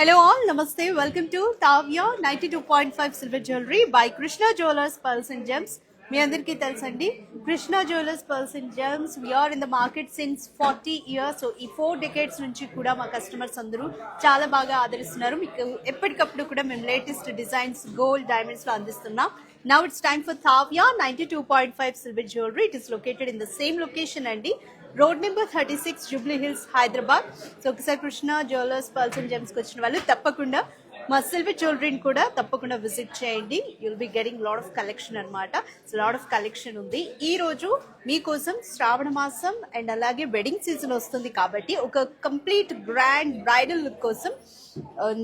Hello all, Namaste. Welcome to Tavya 92.5 Silver Jewelry by Krishna Jewelers Pearls and Gems. మీ అందరికీ తెలుసండి Krishna jewellers pearls and gems we are in the market since 40 years. So ఈ 4 decades నుంచి కూడా మా customers అందరూ చాలా బాగా ఆదరిస్తున్నారు. మీకు ఎప్పటికప్పుడు కూడా మేము లేటెస్ట్ డిజైన్స్ గోల్డ్ డైమండ్స్లో అందిస్తున్నాం. Now it's time for Tavya 92.5 Silver Jewelry. It is located in the same location అండి, road number 36 Jubilee Hills Hyderabad. So ఒకసారి కృష్ణ జ్యువెలర్స్ పర్ల్స్ అండ్ జెమ్స్కి వచ్చిన వాళ్ళు తప్పకుండా మా సిల్వర్ జ్యువెలరీని కూడా తప్పకుండా విజిట్ చేయండి. You'll be getting lot of collection అనమాట. సో లాట్ ఆఫ్ కలెక్షన్ ఉంది. ఈ రోజు మీకోసం శ్రావణ మాసం అండ్ అలాగే వెడ్డింగ్ సీజన్ వస్తుంది కాబట్టి ఒక కంప్లీట్ గ్రాండ్ బ్రైడల్ లుక్ కోసం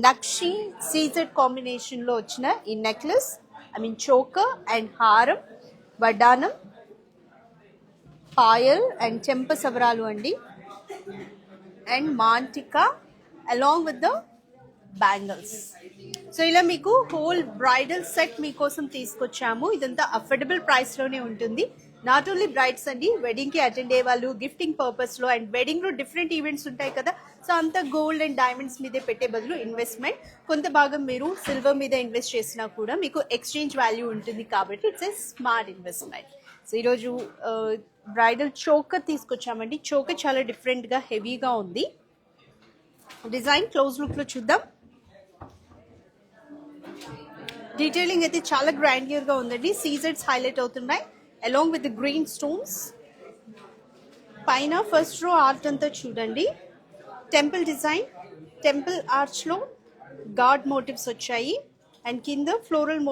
నక్షి సీజెడ్ కాంబినేషన్లో వచ్చిన ఈ నెక్లెస్, చోకర్ అండ్ హారం, వడ్డానం, పాయల్ అండ్ చెంప సవరాలు అండి, అండ్ మాంటికా along with the bangles. So ఇలా మీకు హోల్ బ్రైడల్ సెట్ మీకోసం తీసుకొచ్చాము. ఇదంతా అఫోర్డబుల్ ప్రైస్లోనే ఉంటుంది. నాట్ ఓన్లీ బ్రైడ్స్ అండి, వెడ్డింగ్కి అటెండ్ అయ్యే వాళ్ళు, గిఫ్టింగ్ పర్పస్లో అండ్ వెడ్డింగ్లో డిఫరెంట్ ఈవెంట్స్ ఉంటాయి కదా. సో అంతా గోల్డ్ అండ్ డైమండ్స్ మీదే పెట్టే బదులు ఇన్వెస్ట్మెంట్ కొంత భాగం మీరు సిల్వర్ మీద ఇన్వెస్ట్ చేసినా కూడా మీకు ఎక్స్చేంజ్ వాల్యూ ఉంటుంది కాబట్టి it's a smart investment. So ఈరోజు బ్రైడల్ చోకర్ తీసుకొచ్చామండి. చోకర్ చాలా డిఫరెంట్గా హెవీగా ఉంది. డిజైన్ క్లోజ్ లుక్లో చూద్దాం. డీటెయిలింగ్ అయితే చాలా గ్రాండియర్గా ఉందండి. సీజెడ్స్ హైలైట్ అవుతున్నాయి అలాంగ్ విత్ గ్రీన్ స్టోన్స్. పైన ఫస్ట్ రో ఆర్ట్ అంతా చూడండి, టెంపుల్ డిజైన్, టెంపుల్ ఆర్చ్లో గాడ్ మోటివ్స్ వచ్చాయి అండ్ కింద ఫ్లోరల్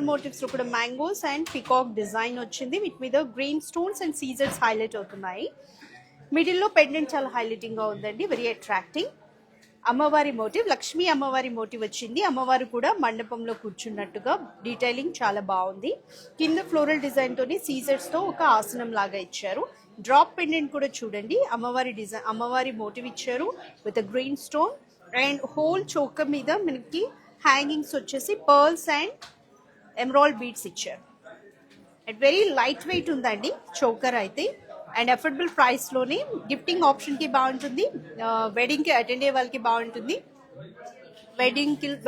మోటివ్స్లో కూడా మ్యాంగోస్ అండ్ పికాక్ డిజైన్ వచ్చింది. వీటి మీద గ్రీన్ స్టోన్స్ అండ్ సీజెడ్స్ హైలైట్ అవుతున్నాయి. మిడిల్లో పెండెంట్ చాలా హైలైటింగ్గా ఉందండి, వెరీ అట్రాక్టింగ్. అమ్మవారి మోటివ్, లక్ష్మీ అమ్మవారి మోటివ్ వచ్చింది. అమ్మవారు కూడా మండపంలో కూర్చున్నట్టుగా డీటెయిలింగ్ చాలా బాగుంది. కింద ఫ్లోరల్ డిజైన్తోని సీజర్స్తో ఒక ఆసనం లాగా ఇచ్చారు. డ్రాప్ పెండెంట్ కూడా చూడండి, అమ్మవారి డిజైన్, అమ్మవారి మోటివ్ ఇచ్చారు with green stone. And whole choker మీద మనకి హ్యాంగింగ్స్ వచ్చేసి పర్ల్స్ అండ్ ఎమరాల్డ్ బీడ్స్ ఇచ్చారు. అండ్ వెరీ లైట్ వెయిట్ ఉందండి చోకర్ అయితే. అండ్ అఫోర్డబుల్ ప్రైస్లోనే గిఫ్టింగ్ ఆప్షన్కి బాగుంటుంది, వెడ్డింగ్కి అటెండ్ అయ్యే వాళ్ళకి బాగుంటుంది.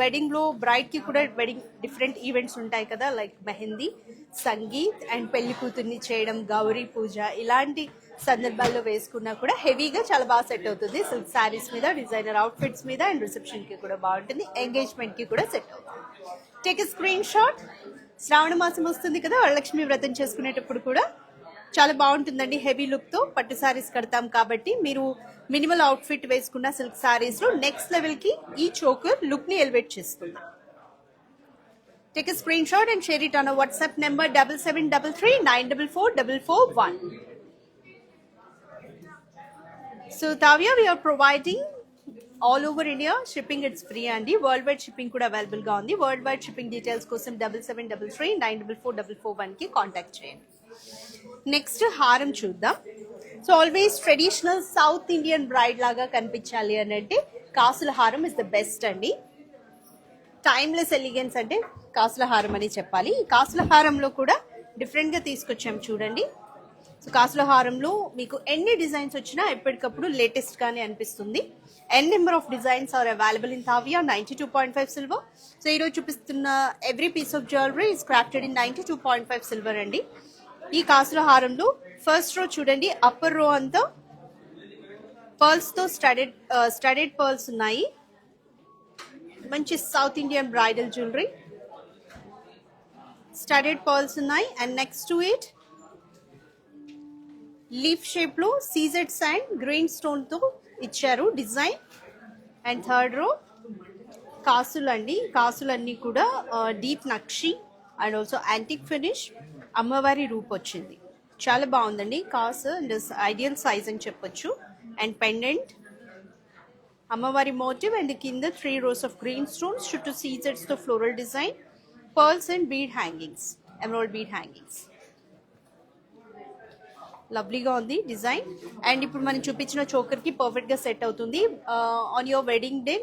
వెడ్డింగ్లో బ్రైడ్కి కూడా వెడ్డింగ్ డిఫరెంట్ ఈవెంట్స్ ఉంటాయి కదా, లైక్ మెహందీ, సంగీత్ అండ్ పెళ్లి కూతుర్ని చేయడం, గౌరీ పూజ, ఇలాంటి సందర్భాల్లో వేసుకున్నా కూడా హెవీగా చాలా బాగా సెట్ అవుతుంది. సిల్క్ శారీస్ మీద, డిజైనర్ అవుట్ఫిట్స్ మీద అండ్ రిసెప్షన్కి కూడా బాగుంటుంది, ఎంగేజ్మెంట్కి కూడా సెట్ అవుతుంది. Take a screenshot. Shravana మాసం వస్తుంది కదా, వరలక్ష్మి వ్రతం చేసుకునేటప్పుడు కూడా చాలా బాగుంటుందండి. హెవీ లుక్తో పట్టు శారీస్ కడతాం కాబట్టి మీరు మినిమల్ అవుట్ఫిట్ వేసుకున్న సిల్క్ శారీస్లో నెక్స్ట్ లెవెల్కి ఈ చోకర్ లుక్ని ఎలివేట్ చేస్తుంది. Take a screen shot and share it on WhatsApp number 7733944441. So Tavya, we are providing all over India shipping. It's free అండి. వరల్డ్ వైడ్ షిప్పింగ్ కూడా అవైలబుల్గా ఉంది. వరల్డ్ వైడ్ షిప్పింగ్ డీటెయిల్స్ కోసం 7733944441కి contact చేయండి. Next హారం చూద్దాం. So always traditional south Indian braid లాగా కనిపించాలి అని అంటే కాసుల హారం ఇస్ ద బెస్ట్ అండి. టైమ్లెస్ ఎలిగెన్స్ అంటే కాసుల హారం అని చెప్పాలి. ఈ కాసుల హారంలో కూడా డిఫరెంట్గా తీసుకొచ్చాం చూడండి. సో కాసుల హారంలో మీకు ఎన్ని డిజైన్స్ వచ్చినా ఎప్పటికప్పుడు లేటెస్ట్గానే అనిపిస్తుంది. N number of designs are available in Tavya 92.5 silver. So ఈరోజు చూపిస్తున్న every piece of jewellery is crafted in 92.5 silver అండి. ఈ కాసుల హారంలో ఫస్ట్ రో చూడండి, అప్పర్ రో అంతా పర్ల్స్తో స్టడెడ్ పర్ల్స్ ఉన్నాయి. మంచి South Indian bridal jewellery, studded pearls ఉన్నాయి. And next to it leaf షేప్లో సీజెడ్స్ అండ్ గ్రీన్ స్టోన్తో ఇచ్చారు డిజైన్. అండ్ థర్డ్ రో కాసులు అండి. కాసులన్నీ కూడా deep nakshi and also antique finish, అమ్మవారి రూప్ వచ్చింది. చాలా బాగుందండి. కాసు ఐడియల్ సైజ్ అని చెప్పొచ్చు. అండ్ పెండెంట్, అమ్మవారి మోటివ్ అండ్ కింద 3 rows ఆఫ్ గ్రీన్ స్టోన్స్, చుట్టూ సీజెడ్స్తో floral design, pearls and bead hangings, emerald bead hangings. లవ్లీగా ఉంది డిజైన్. అండ్ ఇప్పుడు మనం చూపించిన చోకర్కి పర్ఫెక్ట్గా సెట్ అవుతుంది. ఆన్ యువర్ వెడ్డింగ్ డే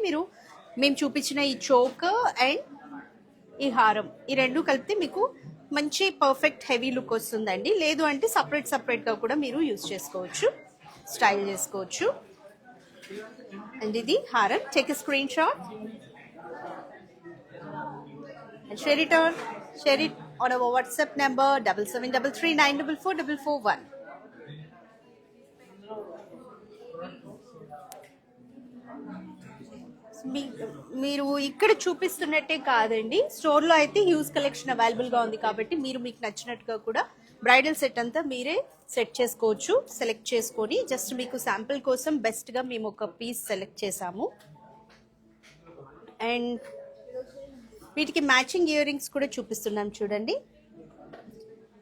మేము చూపించిన ఈ చోకర్ అండ్ ఈ హారం, ఈ రెండు కలిపితే మీకు మంచి పర్ఫెక్ట్ హెవీ లుక్ వస్తుందండి. లేదు అంటే సపరేట్గా కూడా మీరు యూజ్ చేసుకోవచ్చు, స్టైల్ చేసుకోవచ్చు. అండ్ ఇది హారం. Take a screen shot and share it on our WhatsApp number 7733944441. మీరు ఇక్కడ చూపిస్తున్నట్టే కాదండి, స్టోర్లో అయితే హ్యూజ్ కలెక్షన్ అవైలబుల్గా ఉంది కాబట్టి మీరు మీకు నచ్చినట్టుగా కూడా బ్రైడల్ సెట్ అంతా మీరే సెట్ చేసుకోవచ్చు. సెలెక్ట్ చేసుకొని జస్ట్ మీకు శాంపిల్ కోసం బెస్ట్గా మేము ఒక పీస్ సెలెక్ట్ చేసాము. అండ్ వీటికి మ్యాచింగ్ ఇయర్ రింగ్స్ కూడా చూపిస్తున్నాం చూడండి.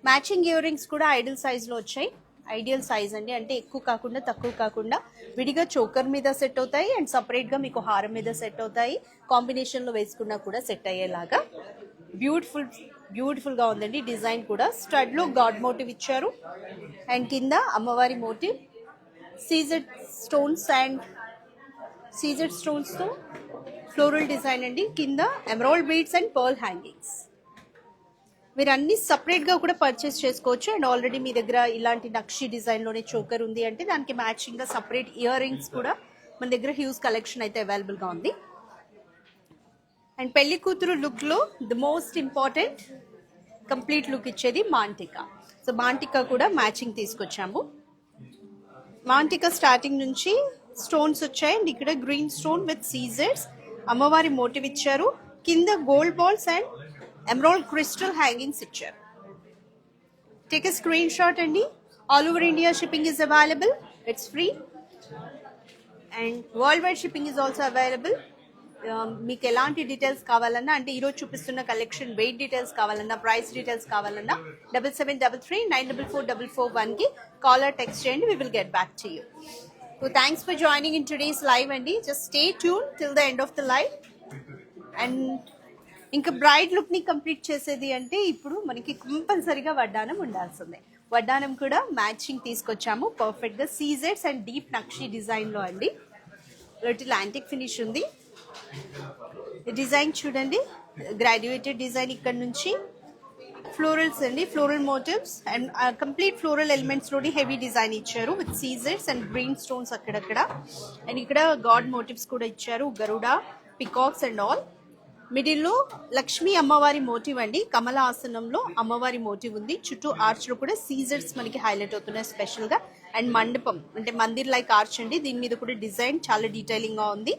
మ్యాచింగ్ ఇయర్ రింగ్స్ కూడా ఐడియల్ సైజ్లో వచ్చాయి. ఐడియల్ సైజ్ అండి, అంటే ఎక్కువ కాకుండా తక్కువ కాకుండా విడిగా చోకర్ మీద సెట్ అవుతాయి అండ్ సపరేట్గా మీకు హారం మీద సెట్ అవుతాయి. కాంబినేషన్లో వేసుకున్నా కూడా సెట్ అయ్యేలాగా బ్యూటిఫుల్గా ఉందండి. డిజైన్ కూడా స్టడ్లో గాడ్ మోటివ్ ఇచ్చారు అండ్ కింద అమ్మవారి మోటివ్ సీజెడ్ స్టోన్స్తో ఫ్లోరల్ డిజైన్ అండి. కింద emerald beads and pearl hangings. మీరు అన్ని సపరేట్గా కూడా పర్చేస్ చేసుకోవచ్చు. అండ్ ఆల్రెడీ మీ దగ్గర ఇలాంటి నక్షి డిజైన్లోనే చోకర్ ఉంది అంటే దానికి మ్యాచింగ్గా సపరేట్ ఇయర్ రింగ్స్ కూడా మన దగ్గర హ్యూజ్ కలెక్షన్ అయితే అవైలబుల్గా ఉంది. అండ్ పెళ్లి కూతురు లుక్లో the most important complete look ఇచ్చేది మాంటికా. సో మాంటికా కూడా మ్యాచింగ్ తీసుకొచ్చాము. మాంటికా స్టార్టింగ్ నుంచి స్టోన్స్ వచ్చాయి అండ్ ఇక్కడ గ్రీన్ స్టోన్ విత్ సీజర్స్ అమ్మవారి మోటివ్ ఇచ్చారు. కింద gold balls and emerald crystal hangings ఇచ్చారు. టేక్ ఎ స్క్రీన్ షాట్ అండి. All over India shipping is available, it's free and world wide shipping is also available. మీకు ఎలాంటి details కావాలన్నా, అంటే ఈరోజు చూపిస్తున్న కలెక్షన్ వెయిట్ డీటెయిల్స్ కావాలన్నా, ప్రైస్ డీటెయిల్స్ కావాలన్నా 7733944441కి కాల్ ఆర్ టెక్స్ట్ చేయండి. We will get back to you. So thanks for joining in today's live అండి. Just stay tuned till the end of the live. And ఇంకా braid look ని complete చేసేది అంటే ఇప్పుడు మనకి కంపల్సరీగా వడ్డానం ఉండాల్సిందే. వడ్డానం కూడా మ్యాచింగ్ తీసుకొచ్చాము పర్ఫెక్ట్ గా సీజెడ్స్ అండ్ డీప్ నక్షి డిజైన్ లో అండి. లిటిల్ యాంటిక్ ఫినిష్ ఉంది. డిజైన్ చూడండి, గ్రాడ్యుయేటెడ్ డిజైన్. ఇక్కడ నుంచి ఫ్లోరల్స్ అండి, floral motifs and complete floral elements లోని హెవీ డిజైన్ ఇచ్చారు విత్ సీజెడ్స్ అండ్ గ్రీన్ స్టోన్స్ అక్కడక్కడ. అండ్ ఇక్కడ గాడ్ మోటివ్స్ కూడా ఇచ్చారు, గరుడ, పికాక్స్ అండ్ ఆల్. మిడిల్లో లక్ష్మీ అమ్మవారి మోటివ్ అండి, కమల ఆసనంలో అమ్మవారి మోటివ్ ఉంది. చుట్టూ ఆర్చ్ లో కూడా సీజర్స్ మనకి హైలైట్ అవుతున్నాయి స్పెషల్ గా. అండ్ మండపం అంటే మందిర్ లైక్ ఆర్చ్ అండి, దీని మీద కూడా డిజైన్ చాలా డీటెయిలింగ్ గా ఉంది.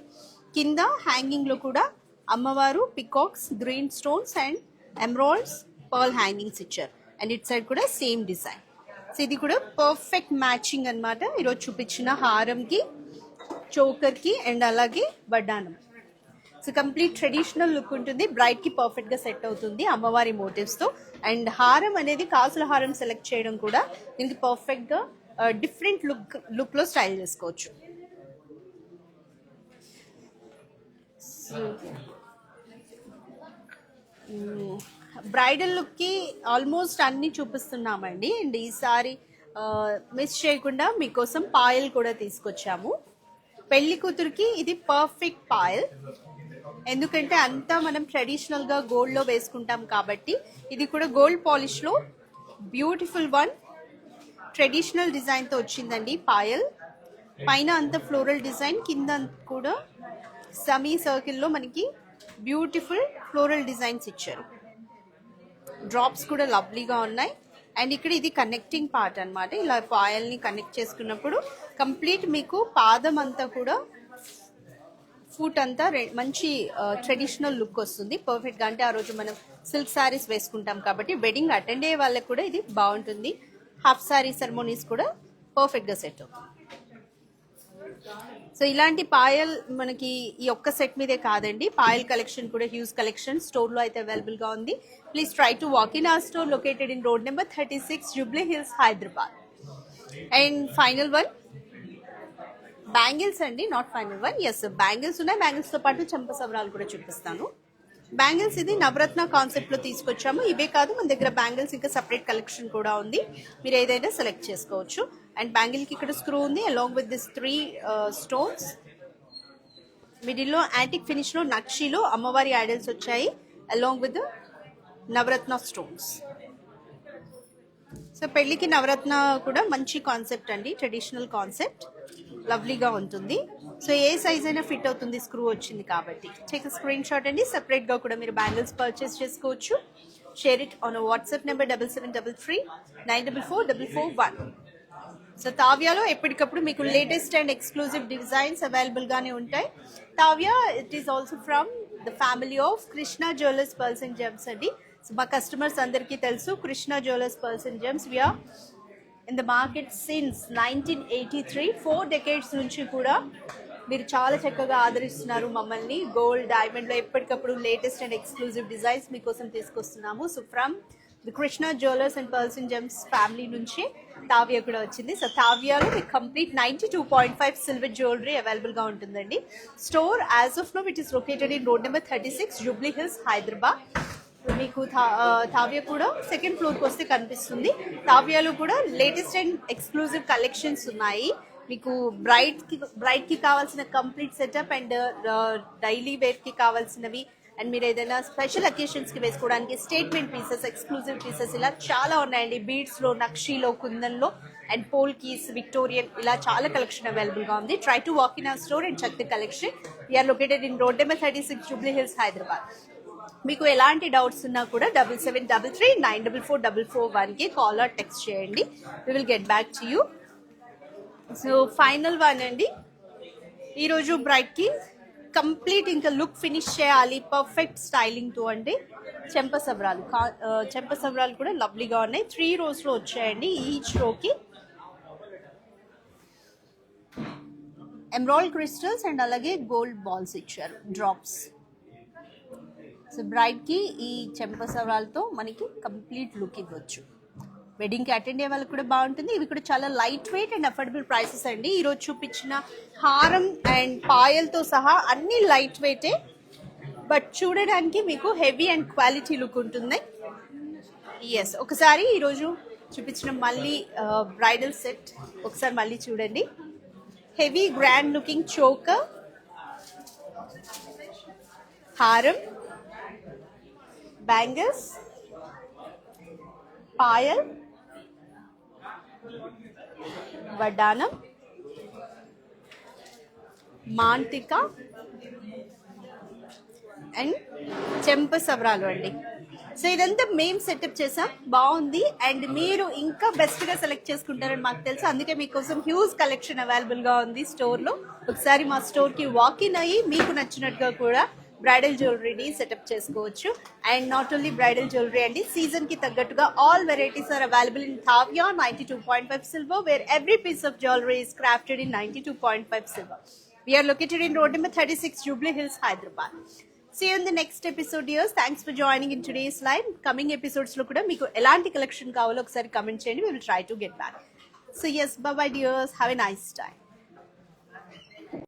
కింద హ్యాంగింగ్ లో కూడా అమ్మవారు, peacocks, green stones and emeralds, pearl hangings ఇచ్చారు. అండ్ ఇట్ సైడ్ కూడా సేమ్ డిజైన్. సో ఇది కూడా పర్ఫెక్ట్ మ్యాచింగ్ అన్నమాట ఈరోజు చూపించిన హారంకి, చోకర్ కి అండ్ అలాగే వడ్డానం. సో కంప్లీట్ ట్రెడిషనల్ లుక్ ఉంటుంది, బ్రైడ్ కి పర్ఫెక్ట్ గా సెట్ అవుతుంది అమ్మవారి మోటివ్స్ తో. అండ్ హారం అనేది కాసుల హారం సెలెక్ట్ చేయడం కూడా దీనికి పర్ఫెక్ట్ గా డిఫరెంట్ లుక్ లో స్టైల్ చేసుకోవచ్చు. బ్రైడల్ లుక్ కి ఆల్మోస్ట్ అన్ని చూపిస్తున్నామండి. అండ్ ఈసారి మిస్ చేయకుండా మీకోసం పాయల్ కూడా తీసుకొచ్చాము. పెళ్లి కూతురికి ఇది పర్ఫెక్ట్ పాయల్, ఎందుకంటే అంతా మనం ట్రెడిషనల్ గా గోల్డ్ లో వేసుకుంటాం కాబట్టి ఇది కూడా గోల్డ్ పాలిష్ లో బ్యూటిఫుల్ వన్ ట్రెడిషనల్ డిజైన్ తో వచ్చిందండి పాయల్. పైన అంత ఫ్లోరల్ డిజైన్, కింద కూడా సెమీ సర్కిల్ లో మనకి బ్యూటిఫుల్ ఫ్లోరల్ డిజైన్స్ ఇచ్చారు. డ్రాప్స్ కూడా లవ్లీగా ఉన్నాయి. అండ్ ఇక్కడ ఇది కనెక్టింగ్ పార్ట్ అన్నమాట. ఇలా పాయల్ ని కనెక్ట్ చేసుకున్నప్పుడు కంప్లీట్ మీకు పాదం అంతా కూడా, ఫుట్ అంతా మంచి ట్రెడిషనల్ లుక్ వస్తుంది పర్ఫెక్ట్ గా. అంటే ఆ రోజు మనం సిల్క్ సారీస్ వేసుకుంటాం కాబట్టి వెడ్డింగ్ అటెండ్ అయ్యే వాళ్ళకి కూడా ఇది బాగుంటుంది. హాఫ్ సారీ సెరమోనీస్ కూడా పర్ఫెక్ట్ గా సెట్ అవుతుంది. సో ఇలాంటి పాయల్ మనకి ఈ ఒక్క సెట్ మీదే కాదండి, పాయల్ కలెక్షన్ కూడా హ్యూజ్ కలెక్షన్ స్టోర్ లో అయితే అవైలబుల్ గా ఉంది. Please try to walk in our store located in road number 36 Jubilee Hills, Hyderabad. And final one bangles అండి, not final one, yes bangles ఉన్నాయి. బ్యాంగిల్స్ తో పాటు చెంప సవరాలు కూడా చూపిస్తాను. బ్యాంగిల్స్ ఇది నవరత్న కాన్సెప్ట్ లో తీసుకొచ్చాము. ఇవే కాదు మన దగ్గర బ్యాంగిల్స్ ఇంకా సపరేట్ కలెక్షన్ కూడా ఉంది, మీరు ఏదైనా సెలెక్ట్ చేసుకోవచ్చు. అండ్ బ్యాంగిల్ కి ఇక్కడ స్క్రూ ఉంది along with this 3 stones. Middle లో యాంటిక్ ఫినిష్ లో నక్షిలో అమ్మవారి ఐడల్స్ వచ్చాయి along with navratna stones. So పెళ్లికి నవరత్న కూడా మంచి కాన్సెప్ట్ అండి, ట్రెడిషనల్ కాన్సెప్ట్, లవ్లీగా ఉంటుంది. సో ఏ సైజ్ అయినా ఫిట్ అవుతుంది, స్క్రూ వచ్చింది కాబట్టి. టేక్ స్క్రీన్ షాట్ అండి. సెపరేట్గా కూడా మీరు బ్యాంగిల్స్ పర్చేస్ చేసుకోవచ్చు. Share it on WhatsApp number 7733 9444441. So తావ్యాలో ఎప్పటికప్పుడు మీకు లేటెస్ట్ అండ్ ఎక్స్క్లూజివ్ డిజైన్స్ అవైలబుల్గానే ఉంటాయి. Tavya it is also from the family of Krishna jewellers pearls and gems అండి. సో మా కస్టమర్స్ అందరికీ తెలుసు Krishna jewellers pearls and gems. We are in the market since 1983. 4 decades నుంచి కూడా మీరు చాలా చక్కగా ఆదరిస్తున్నారు మమ్మల్ని. గోల్డ్, డైమండ్లో ఎప్పటికప్పుడు లేటెస్ట్ అండ్ ఎక్స్క్లూజివ్ డిజైన్స్ మీకోసం తీసుకొస్తున్నాము. So from the Krishna jewellers and pearls and gems family నుంచి తావ్య కూడా వచ్చింది. సో తావ్యాలో మీకు కంప్లీట్ 92.5 సిల్వర్ జ్యువెలరీ అవైలబుల్గా ఉంటుందండి. Store as of now it is located in road number 36 Jubilee Hills, Hyderabad. మీకు తావ్య కూడా సెకండ్ ఫ్లోర్కి వస్తే కనిపిస్తుంది. తావ్యాలో కూడా లేటెస్ట్ అండ్ ఎక్స్క్లూజివ్ కలెక్షన్స్ ఉన్నాయి. మీకు బ్రైడ్కి కావాల్సిన కంప్లీట్ సెటప్ అండ్ డైలీ వేర్కి కావాల్సినవి అండ్ మీరు ఏదైనా స్పెషల్ అకేషన్స్కి వేసుకోవడానికి స్టేట్మెంట్ పీసెస్, ఎక్స్క్లూజివ్ పీసెస్ ఇలా చాలా ఉన్నాయండి. బీడ్స్లో, నక్షీలో, కుందన్లో అండ్ పోల్ కీస్, విక్టోరియన్ ఇలా చాలా కలెక్షన్ అవైలబుల్గా ఉంది. Try to walk in our store and check the collection. We are located in road number 36 Jubilee Hills, Hyderabad. మీకు ఎలాంటి డౌట్స్ ఉన్నా కూడా 7733 9444441కి కాల్ ఆర్ టెక్స్ట్ చేయండి. We will get back to you. So final one అండి. ఈరోజు బ్రైడ్కి కంప్లీట్ ఇంకా లుక్ ఫినిష్ చేయాలి పర్ఫెక్ట్ స్టైలింగ్తో అంటే చెంపసవ్రాలు కూడా లవ్లీగా ఉన్నాయి. 3 rows-లో వచ్చాయండి. ఈచ్ రోకి ఎమరాల్డ్ క్రిస్టల్స్ అండ్ అలాగే గోల్డ్ బాల్స్ ఇచ్చారు, డ్రాప్స్. సో బ్రైడ్కి ఈ చెంపసవ్రాలతో మనకి కంప్లీట్ లుక్ ఇవ్వచ్చు. వెడ్డింగ్కి అటెండ్ అయ్యే వాళ్ళకి కూడా బాగుంటుంది. ఇవి కూడా చాలా light weight and affordable prices అండి. ఈరోజు చూపించిన హారం అండ్ పాయల్తో సహా అన్ని లైట్ వెయిటే, బట్ చూడడానికి మీకు హెవీ అండ్ క్వాలిటీ లుక్ ఉంటుంది. ఎస్, ఒకసారి ఈరోజు చూపించిన మళ్ళీ బ్రైడల్ సెట్ ఒకసారి మళ్ళీ చూడండి. హెవీ గ్రాండ్ లుకింగ్ చోకర్, హారం, బ్యాంగిల్స్, పాయల్, వడ్డానం, మాంటిక అండ్ చెంపసవ్రాలు అండి. సో ఇదంతా మేము సెటప్ చేసాం, బాగుంది. అండ్ మీరు ఇంకా బెస్ట్గా సెలెక్ట్ చేసుకుంటారని మాకు తెలుసు. అందుకే మీకోసం హ్యూజ్ కలెక్షన్ అవైలబుల్గా ఉంది స్టోర్లో. ఒకసారి మా స్టోర్కి వాకిన్ అయ్యి మీకు నచ్చినట్టుగా కూడా బ్రైడల్ జ్యువెలరీని సెటప్ చేసుకోవచ్చు. And not only bridal jewellery అండి, సీజన్కి తగ్గట్టుగా all varieties are available in Tavya 92.5 silver, where every piece of jewelry is crafted in 92.5 silver. We are located in road number 36 Jubilee Hills, Hyderabad. See you in the next episode, dears. Thanks for joining in today's live. Coming episodes lo kuda meeku elanti collection kavalo okasari comment cheyandi. We will try to get back. So yes, bye bye dears. Have a nice time.